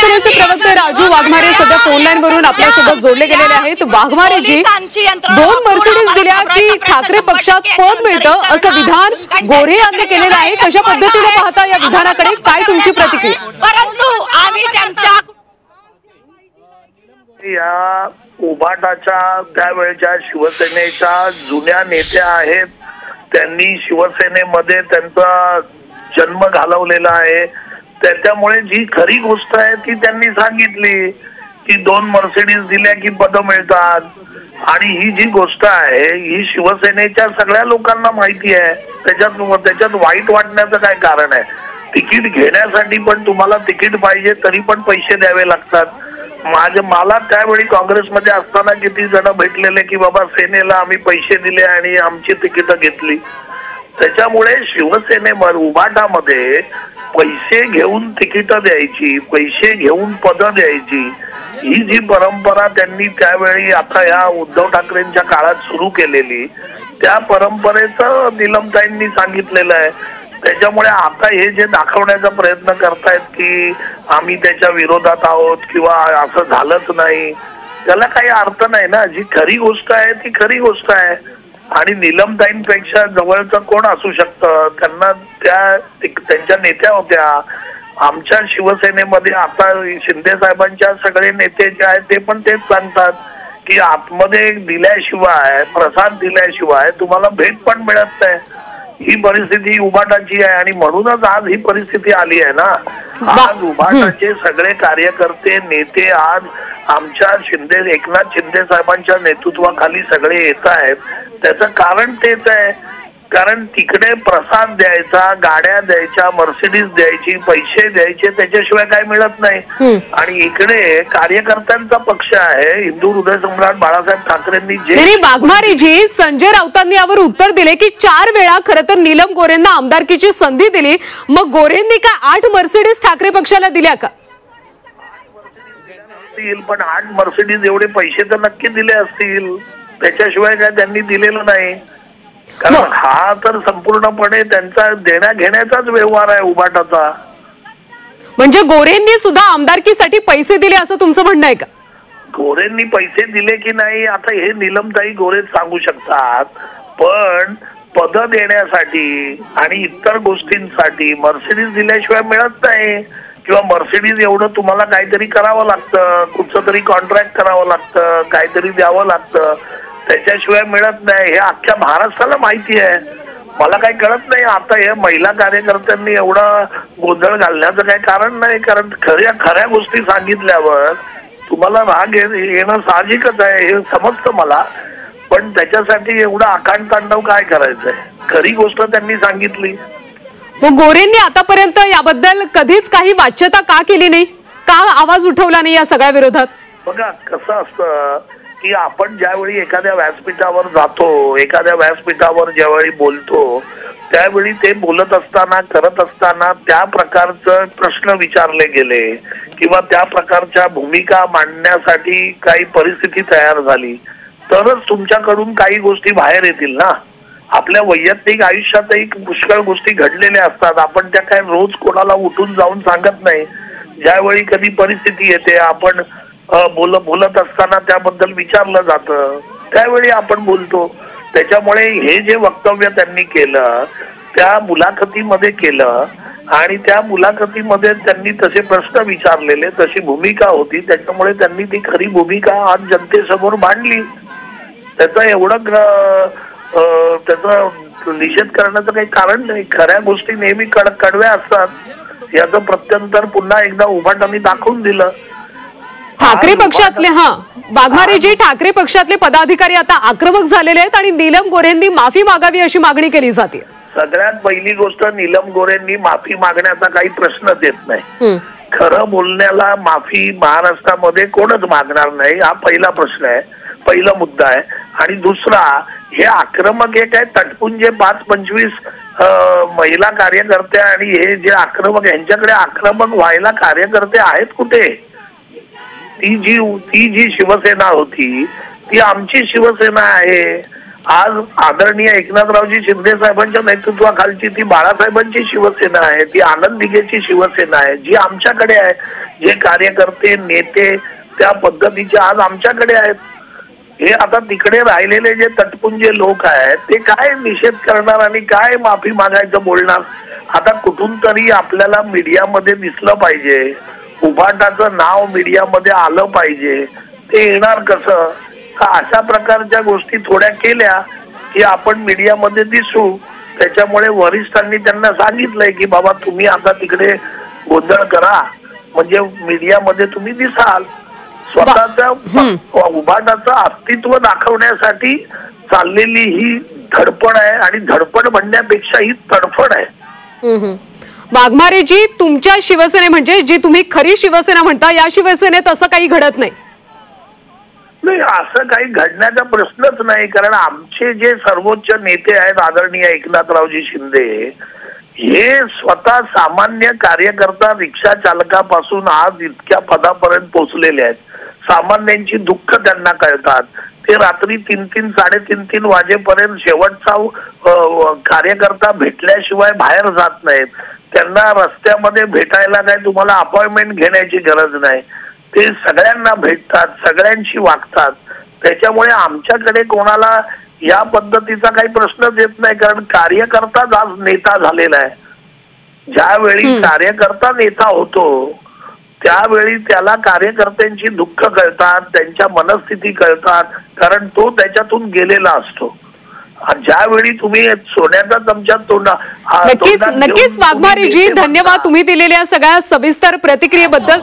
शिवसेनेचे प्रवक्ते राजू वाघमारे सध्या फोन लाईन वरून आपल्यासोबत जोडले गेलेले आहेत। वाघमारेजी, 2 मर्सिडीज दिल्या की ठाकरे पक्षात पद मिळतं असं विधान गोरे यांनी केलेलं आहे। कशा पद्धतीने पाहता या विधानाकडे, काय तुमची प्रतिक्रिया? परंतु आम्ही त्यांच्या या उभाटाच्या त्यावेळच्या शिवसेनेच्या जुन्या नेत्या आहेत, त्यांनी शिवसेनेमध्ये त्यांचा जन्म घालवलेला आहे। त्याच्यामुळे जी खरी गोष्ट आहे ती त्यांनी सांगितली की 2 मर्सिडीज दिल्या की पद मिळतात, आणि ही जी गोष्ट आहे ही शिवसेनेच्या सगळ्या लोकांना माहिती आहे। त्याच्यात वाईट वाटण्याचं काय कारण आहे? तिकीट घेण्यासाठी पण तुम्हाला तिकीट पाहिजे तरी पण पैसे द्यावे लागतात। मला त्यावेळी काँग्रेसमध्ये असताना किती जण भेटलेले की बाबा सेनेला आम्ही पैसे दिले आणि आमची तिकीट घेतली। त्याच्यामुळे शिवसेनेमध्ये उभाटामध्ये पैसे घेऊन तिकीट द्यायची, पैसे घेऊन पद द्यायची, ही जी परंपरा त्यांनी त्यावेळी आता या उद्धव ठाकरेंच्या काळात सुरू केलेली, त्या परंपरेचं नीलमताईंनी सांगितलेलं आहे। त्याच्यामुळे आता हे जे दाखवण्याचा प्रयत्न करतायत की आम्ही त्याच्या विरोधात आहोत किंवा असं झालंच नाही, त्याला काही अर्थ नाही ना। जी खरी गोष्ट आहे ती खरी गोष्ट आहे, आणि नीलमताईंपेक्षा जवळचं कोण असू शकतं? त्यांना त्यांच्या नेत्या होत्या। आमच्या शिवसेनेमध्ये आता शिंदे साहेबांच्या सगळे नेते जे आहेत ते पण तेच सांगतात की आतमध्ये दिल्याशिवाय, प्रसाद दिल्याशिवाय तुम्हाला भेट पण मिळत नाही। ही परिस्थिती उभाटाची आहे, आणि म्हणूनच आज ही परिस्थिती आली आहे ना। आज उभाटाचे सगळे कार्यकर्ते, नेते आज आमच्या एकनाथ शिंदे साहेबांच्या नेतृत्वाखाली सगळे येत आहेत। त्याचं कारण तेच आहे, कारण तिकडे प्रसाद द्यायचा, गाड्या द्यायच्या, मर्सिडीज द्यायची, पैसे द्यायचे, त्याच्याशिवाय काय मिळत नाही। आणि इकडे कार्यकर्त्यांचा पक्ष आहे। हिंदू हृदय सम्राट बाळासाहेब ठाकरेंनी जे वाघमारेजी, संजय राऊतांनी यावर उत्तर दिले की 4 वेळा खरं तर नीलम गोरेंना आमदारकीची संधी दिली, मग गोरेंनी काय 8 मर्सिडीज ठाकरे पक्षाला दिल्या का? पण 8 मर्सिडीज एवढे पैसे तर नक्की दिले असतील, त्याच्याशिवाय काय त्यांनी दिलेलं नाही। कारण हा तर संपूर्णपणे त्यांचा देण्या घेण्याचाच व्यवहार आहे उभाटाचा। म्हणजे गोरेंनी सुद्धा आमदारकीसाठी पैसे दिले असं तुमचं म्हणणं आहे का? गोरेंनी पैसे दिले की नाही आता हे नीलमताई गोरे सांगू शकतात, पण पद देण्यासाठी आणि इतर गोष्टींसाठी मर्सिडीज दिल्याशिवाय मिळत नाही, किंवा मर्सिडीज एवढं तुम्हाला काहीतरी करावं लागतं, कुठचं तरी कॉन्ट्रॅक्ट करावं लागतं, काहीतरी द्यावं लागतं, त्याच्याशिवाय मिळत नाही। हे अख्ख्या महाराष्ट्राला माहिती आहे। मला काही कळत नाही आता हे महिला कार्यकर्त्यांनी एवढा गोंधळ घालण्याचं काही कारण नाही, कारण खऱ्या गोष्टी सांगितल्यावर तुम्हाला राग येणं साहजिकच आहे, हे समजतं मला। पण त्याच्यासाठी एवढा आकांड तांडव काय करायचंय? खरी गोष्ट त्यांनी सांगितली। मग गोरेंनी आतापर्यंत याबद्दल कधीच काही वाच्यता का केली नाही, का आवाज उठवला नाही या सगळ्या विरोधात? बघा कसं असतं की आपण ज्यावेळी एखाद्या व्यासपीठावर जातो, एखाद्या व्यासपीठावर ज्यावेळी बोलतो, त्यावेळी ते बोलत असताना, करत असताना त्या प्रकारचं प्रश्न विचारले गेले किंवा त्या प्रकारच्या भूमिका मांडण्यासाठी काही परिस्थिती तयार झाली तरच तुमच्याकडून काही गोष्टी बाहेर येतील ना। आपल्या वैयक्तिक आयुष्यातही पुष्कळ गोष्टी घडलेल्या असतात, आपण त्या काय रोज कोणाला उठून जाऊन सांगत नाही। ज्यावेळी कधी परिस्थिती येते, आपण बोलत असताना त्याबद्दल विचारलं जातं, त्यावेळी आपण बोलतो। त्याच्यामुळे हे जे वक्तव्य त्यांनी केलं त्या मुलाखतीमध्ये केलं, आणि त्या मुलाखतीमध्ये त्यांनी तसे प्रश्न विचारलेले, तशी भूमिका होती, त्याच्यामुळे त्यांनी ती खरी भूमिका आज जनतेसमोर मांडली। त्याचं एवढं त्याचा निषेध करण्याचं काही कारण नाही। खऱ्या गोष्टी नेहमी कडव्या असतात, याचं प्रत्यंतर पुन्हा एकदा उभाटाने दाखवून दिलं। ठाकरे पक्षातले वाघमारेजी, ठाकरे पक्षातले पदाधिकारी आता आक्रमक झालेले आहेत आणि नीलम गोरेंनी माफी मागावी अशी मागणी केली जाते। सगळ्यात पहिली गोष्ट, नीलम गोरेंनी माफी मागण्याचा काही प्रश्नच येत नाही। खरं बोलण्याला माफी महाराष्ट्रामध्ये कोणच मागणार नाही, हा पहिला प्रश्न आहे, पहिला मुद्दा आहे। आणि दुसरा, हे आक्रमक हे काय तटपुंजे 5-25 महिला कार्यकर्ते आणि हे जे आक्रमक, यांच्याकडे आक्रमक व्हायला कार्यकर्ते आहेत कुठे? ती जी शिवसेना होती ती आमची शिवसेना आहे, आज आदरणीय एकनाथरावजी शिंदे साहेबांच्या नेतृत्वाखालची ती बाळासाहेबांची शिवसेना आहे, ती आनंद दिघेची शिवसेना आहे, जी आमच्याकडे आहे. जे कार्यकर्ते नेते त्या पद्धतीचे आज आमच्याकडे आहेत. हे आता तिकडे राहिलेले जे तटपुंजे लोक आहेत ते काय निषेध करणार आणि काय माफी मागायचं बोलणार. आता कुठून तरी आपल्याला मीडियामध्ये दिसलं पाहिजे, उभाटाचं नाव मीडियामध्ये आलं पाहिजे. ते येणार कसं? अशा प्रकारच्या गोष्टी थोड्या केल्या की आपण मीडियामध्ये दिसू. त्याच्यामुळे वरिष्ठांनी त्यांना सांगितलंय की बाबा तुम्ही आता तिकडे गोंधळ करा, म्हणजे मीडियामध्ये तुम्ही दिसाल. स्वतःच्या उभाटाचं अस्तित्व दाखवण्यासाठी चाललेली ही धडपड आहे आणि धडपड म्हणण्यापेक्षा ही तडफड आहे. वाघमारेजी, तुमच्या शिवसेने म्हणजे जी तुम्ही खरी शिवसेना म्हणता या शिवसेनेत असं काही घडत नाही? नाही, असं काही घडण्याचा प्रश्नच नाही. कारण आमचे जे सर्वोच्च नेते आहेत आदरणीय एकनाथरावजी शिंदे, हे स्वतः सामान्य कार्यकर्ता रिक्षा चालकापासून आज इतक्या पदापर्यंत पोहोचलेले आहेत. सामान्यांची दुःख त्यांना कळतात. ते रात्री 3-3, 3:30 वाजेपर्यंत शेवटचा कार्यकर्ता भेटल्याशिवाय बाहेर जात नाहीत. त्यांना रस्त्यामध्ये भेटायला काय तुम्हाला अपॉइंटमेंट घेण्याची गरज नाही. ते सगळ्यांना भेटतात, सगळ्यांशी वागतात. त्याच्यामुळे आमच्याकडे कोणाला या पद्धतीचा काही प्रश्नच येत नाही. कारण कार्यकर्ताच आज नेता झालेला आहे. ज्यावेळी कार्यकर्ता नेता होतो त्यावेळी त्याला कार्यकर्त्यांची दुःख कळतात, त्यांच्या मनस्थिती कळतात, कारण तो त्याच्यातून गेलेला असतो. ज्यावेळी तुम्ही सोन्याचा चमचा नक्कीच वाघमारेजी, धन्यवाद तुम्ही दिलेल्या सगळ्या सविस्तर प्रतिक्रियेबद्दल.